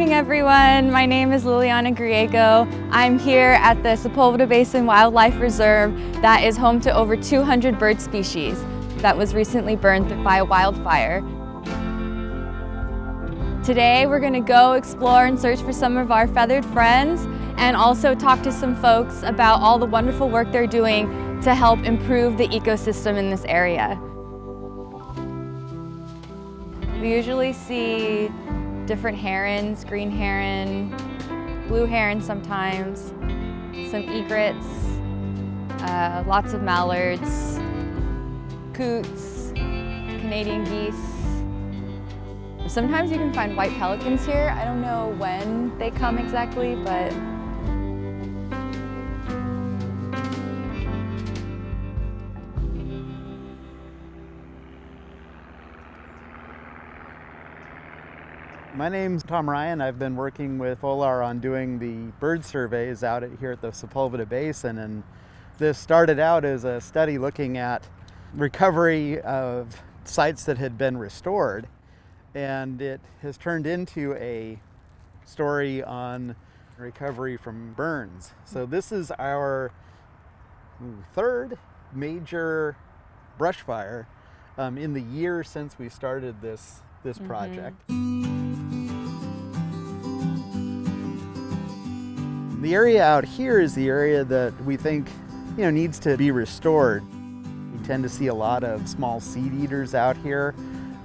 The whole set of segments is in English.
morning, everyone. My name is Liliana Griego. I'm here at the Sepulveda Basin Wildlife Reserve that is home to over 200 bird species that was recently burned by a wildfire. Today, we're going to go explore and search for some of our feathered friends and also talk to some folks about all the wonderful work they're doing to help improve the ecosystem in this area. We usually see different herons, green heron, blue heron sometimes, some egrets, lots of mallards, coots, Canadian geese. Sometimes you can find white pelicans here. I don't know when they come exactly, but my name's Tom Ryan. I've been working with FoLAR on doing the bird surveys out here at the Sepulveda Basin, and this started out as a study looking at recovery of sites that had been restored, and it has turned into a story on recovery from burns. So this is our third major brush fire in the year since we started this project. The area out here is the area that we think, needs to be restored. We tend to see a lot of small seed eaters out here,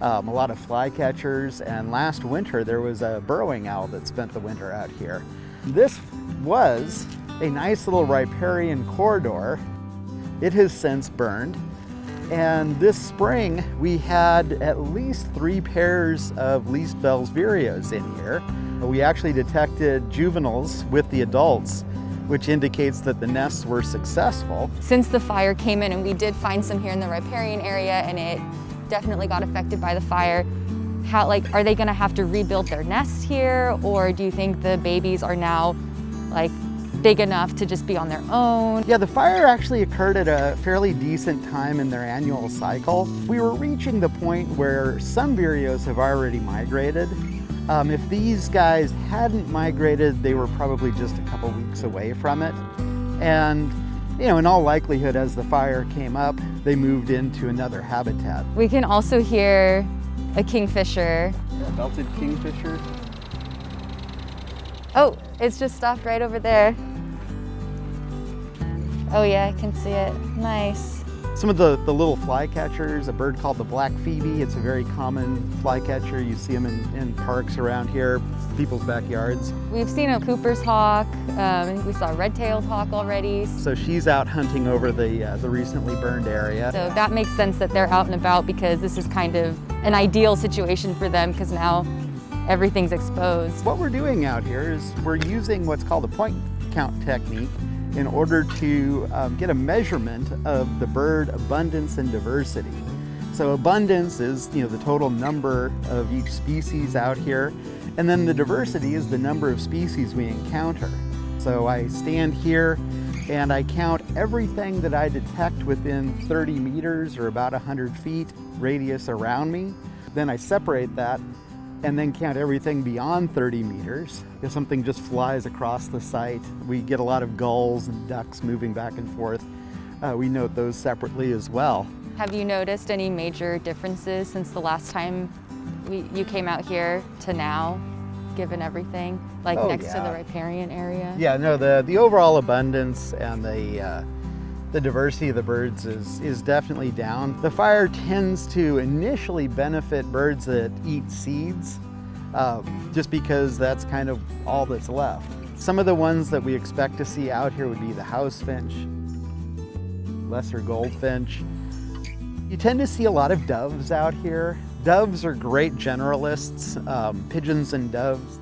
a lot of flycatchers, and last winter there was a burrowing owl that spent the winter out here. This was a nice little riparian corridor. It has since burned, and this spring we had at least 3 pairs of least Bell's vireos in here. We actually detected juveniles with the adults, which indicates that the nests were successful. Since the fire came in, and we did find some here in the riparian area, and it definitely got affected by the fire, are they gonna have to rebuild their nests here, or do you think the babies are now big enough to just be on their own? Yeah, the fire actually occurred at a fairly decent time in their annual cycle. We were reaching the point where some vireos have already migrated. If these guys hadn't migrated, they were probably just a couple weeks away from it. And, in all likelihood, as the fire came up, they moved into another habitat. We can also hear a kingfisher. Yeah, belted kingfisher. Oh, it's just stopped right over there. Oh yeah, I can see it. Nice. Some of the little flycatchers, a bird called the black phoebe. It's a very common flycatcher. You see them in parks around here, people's backyards. We've seen a Cooper's hawk. I think we saw a red-tailed hawk already. So she's out hunting over the recently burned area. So that makes sense that they're out and about, because this is kind of an ideal situation for them, because now everything's exposed. What we're doing out here is we're using what's called a point count technique in order to get a measurement of the bird abundance and diversity. So abundance is the total number of each species out here, and then the diversity is the number of species we encounter. So I stand here and I count everything that I detect within 30 meters or about 100 feet radius around me. Then I separate that and then count everything beyond 30 meters. If something just flies across the site, we get a lot of gulls and ducks moving back and forth. We note those separately as well. Have you noticed any major differences since the last time you came out here to now, given everything, next to the riparian area? Yeah, no, the overall abundance and the diversity of the birds is definitely down. The fire tends to initially benefit birds that eat seeds, just because that's kind of all that's left. Some of the ones that we expect to see out here would be the house finch, lesser goldfinch. You tend to see a lot of doves out here. Doves are great generalists, pigeons and doves.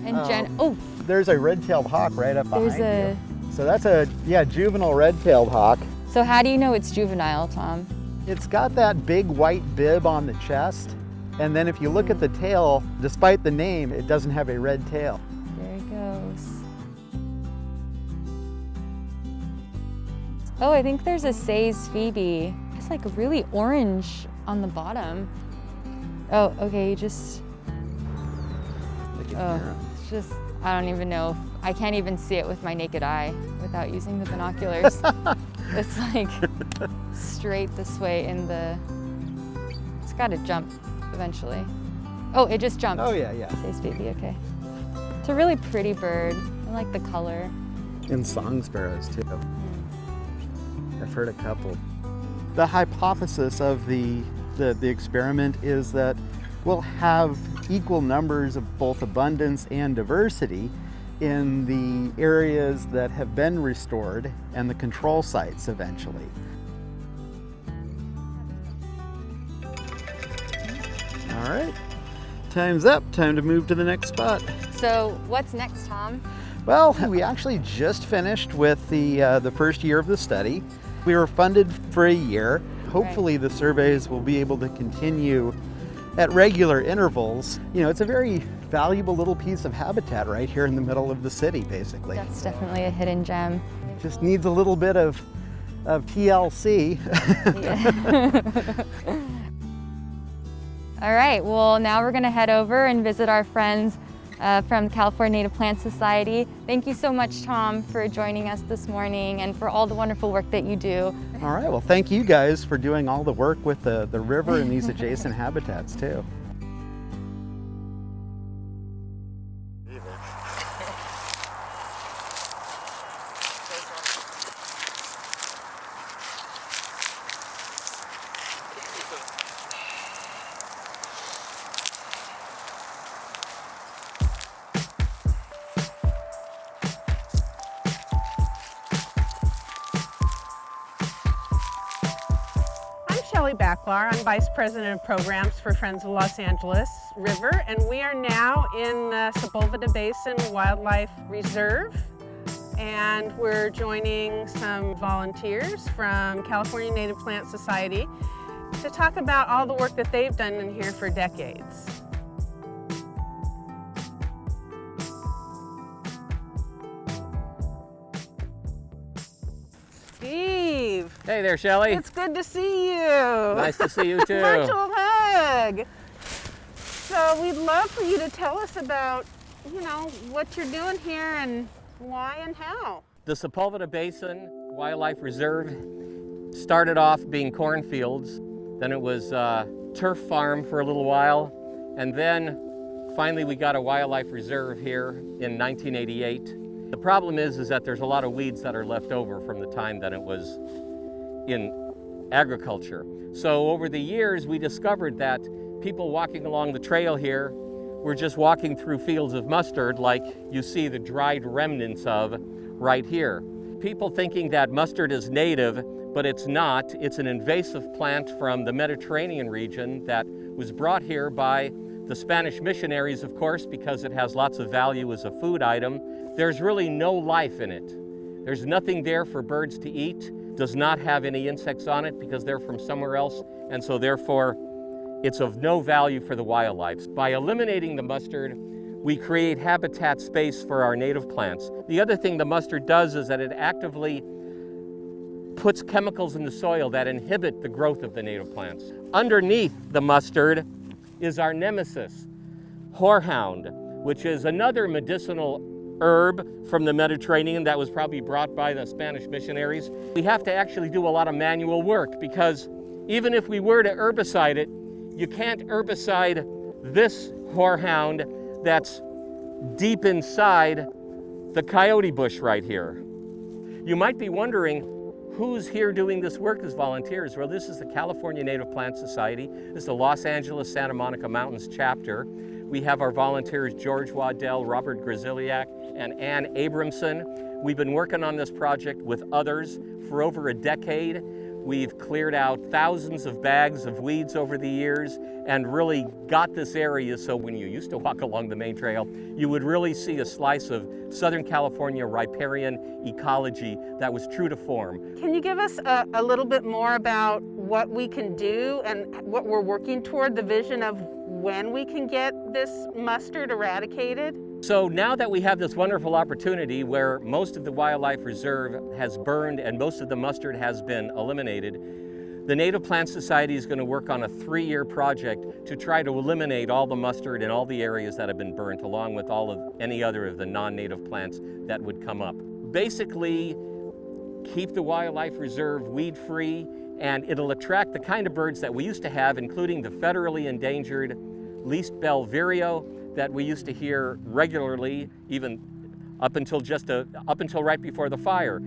And there's a red-tailed hawk right up behind you. So that's a juvenile red-tailed hawk. So how do you know it's juvenile, Tom? It's got that big white bib on the chest, and then if you look at the tail, despite the name, it doesn't have a red tail. There it goes. Oh, I think there's a Say's Phoebe. It's really orange on the bottom. Oh, okay, Yeah. It's just, I don't even know. I can't even see it with my naked eye without using the binoculars. It's like straight this way in the, it's got to jump eventually. Oh, it just jumped. Oh yeah, yeah. Says baby, okay. It's a really pretty bird. I like the color. And song sparrows too. I've heard a couple. The hypothesis of the experiment is that we'll have equal numbers of both abundance and diversity in the areas that have been restored and the control sites eventually. All right, time's up. Time to move to the next spot. So what's next, Tom? Well, we actually just finished with the first year of the study. We were funded for a year. Hopefully the surveys will be able to continue at regular intervals. You know, it's a very valuable little piece of habitat right here in the middle of the city, basically. That's definitely a hidden gem. Just needs a little bit of TLC. Yeah. All right, well, now we're gonna head over and visit our friends from California Native Plant Society. Thank you so much, Tom, for joining us this morning and for all the wonderful work that you do. All right, well, thank you guys for doing all the work with the river and these adjacent habitats too. I'm Vice President of Programs for Friends of Los Angeles River, and we are now in the Sepulveda Basin Wildlife Reserve, and we're joining some volunteers from California Native Plant Society to talk about all the work that they've done in here for decades. Steve! Hey there, Shelley. It's good to see you. Nice to see you too. Virtual hug. So we'd love for you to tell us about, what you're doing here and why and how. The Sepulveda Basin Wildlife Reserve started off being cornfields, then it was a turf farm for a little while, and then finally we got a wildlife reserve here in 1988. The problem is that there's a lot of weeds that are left over from the time that it was in agriculture. So over the years, we discovered that people walking along the trail here were just walking through fields of mustard like you see the dried remnants of right here. People thinking that mustard is native, but it's not. It's an invasive plant from the Mediterranean region that was brought here by the Spanish missionaries, of course, because it has lots of value as a food item. There's really no life in it. There's nothing there for birds to eat, does not have any insects on it because they're from somewhere else, and so therefore it's of no value for the wildlife. By eliminating the mustard, we create habitat space for our native plants. The other thing the mustard does is that it actively puts chemicals in the soil that inhibit the growth of the native plants. Underneath the mustard is our nemesis, horehound, which is another medicinal herb from the Mediterranean that was probably brought by the Spanish missionaries. We have to actually do a lot of manual work because even if we were to herbicide it, you can't herbicide this horehound that's deep inside the coyote bush right here. You might be wondering, who's here doing this work as volunteers? Well, this is the California Native Plant Society. This is the Los Angeles Santa Monica Mountains chapter. We have our volunteers George Waddell, Robert Grziliak, and Ann Abramson. We've been working on this project with others for over a decade. We've cleared out thousands of bags of weeds over the years and really got this area so when you used to walk along the main trail, you would really see a slice of Southern California riparian ecology that was true to form. Can you give us a little bit more about what we can do and what we're working toward, the vision of when we can get this mustard eradicated? So now that we have this wonderful opportunity where most of the wildlife reserve has burned and most of the mustard has been eliminated, The Native Plant Society is going to work on a 3-year project to try to eliminate all the mustard in all the areas that have been burnt, along with any other of the non-native plants that would come up. Basically, keep the wildlife reserve weed-free, and it'll attract the kind of birds that we used to have, including the federally endangered least bell vireo that we used to hear regularly, even up until right before the fire.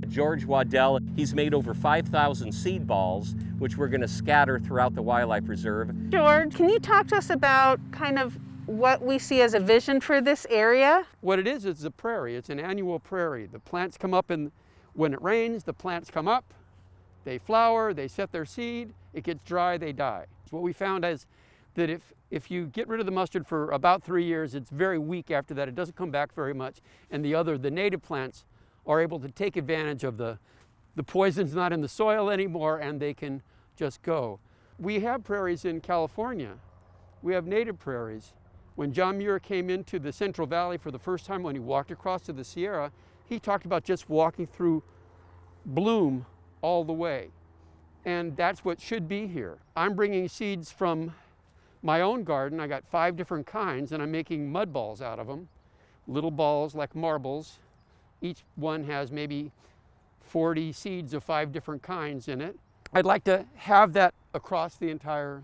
George Waddell, he's made over 5,000 seed balls, which we're going to scatter throughout the wildlife reserve. George, can you talk to us about kind of what we see as a vision for this area? What it is a prairie. It's an annual prairie. The plants come up, and when it rains, the plants come up, they flower, they set their seed, it gets dry, they die. So what we found is that if you get rid of the mustard for about 3 years, it's very weak after that. It doesn't come back very much. And the native plants are able to take advantage of the poison's not in the soil anymore, and they can just go. We have prairies in California. We have native prairies. When John Muir came into the Central Valley for the first time, when he walked across to the Sierra, he talked about just walking through bloom all the way. And that's what should be here. I'm bringing seeds from my own garden. I got 5 different kinds, and I'm making mud balls out of them. Little balls like marbles. Each one has maybe 40 seeds of 5 different kinds in it. I'd like to have that across the entire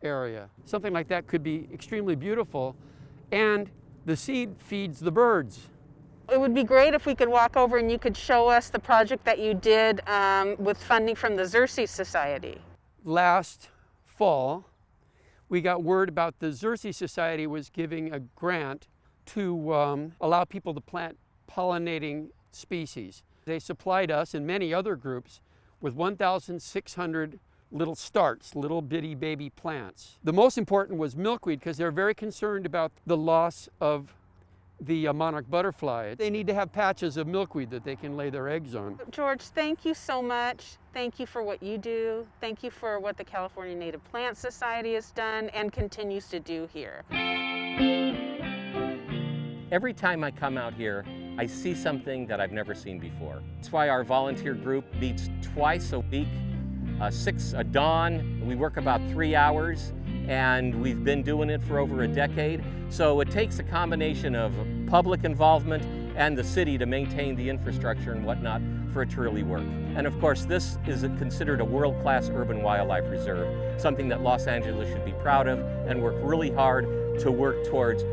area. Something like that could be extremely beautiful, and the seed feeds the birds. It would be great if we could walk over and you could show us the project that you did with funding from the Xerces Society. Last fall, we got word about the Xerces Society was giving a grant to allow people to plant pollinating species. They supplied us and many other groups with 1,600 little starts, little bitty baby plants. The most important was milkweed, because they're very concerned about the loss of the monarch butterfly. They need to have patches of milkweed that they can lay their eggs on. George, thank you so much. Thank you for what you do. Thank you for what the California Native Plant Society has done and continues to do here. Every time I come out here, I see something that I've never seen before. That's why our volunteer group meets twice a week, 6 at dawn. We work about 3 hours, and we've been doing it for over a decade. So it takes a combination of public involvement and the city to maintain the infrastructure and whatnot for it to really work. And of course, this is considered a world-class urban wildlife reserve, something that Los Angeles should be proud of and work really hard to work towards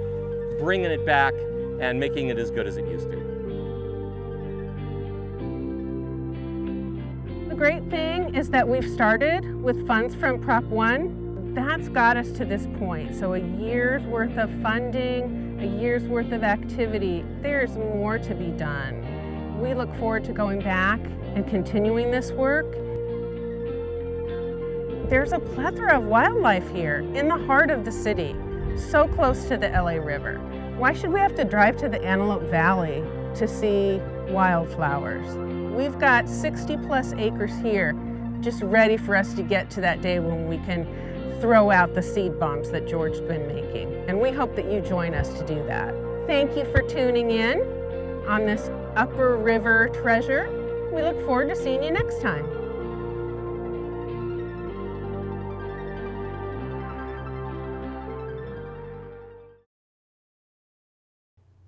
bringing it back and making it as good as it used to. The great thing is that we've started with funds from Prop 1. That's got us to this point. So a year's worth of funding, a year's worth of activity. There's more to be done. We look forward to going back and continuing this work. There's a plethora of wildlife here in the heart of the city, so close to the LA River. Why should we have to drive to the Antelope Valley to see wildflowers? We've got 60+ acres here, just ready for us to get to that day when we can throw out the seed bombs that George's been making. And we hope that you join us to do that. Thank you for tuning in on this Upper River treasure. We look forward to seeing you next time.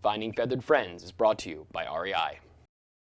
Finding Feathered Friends is brought to you by REI.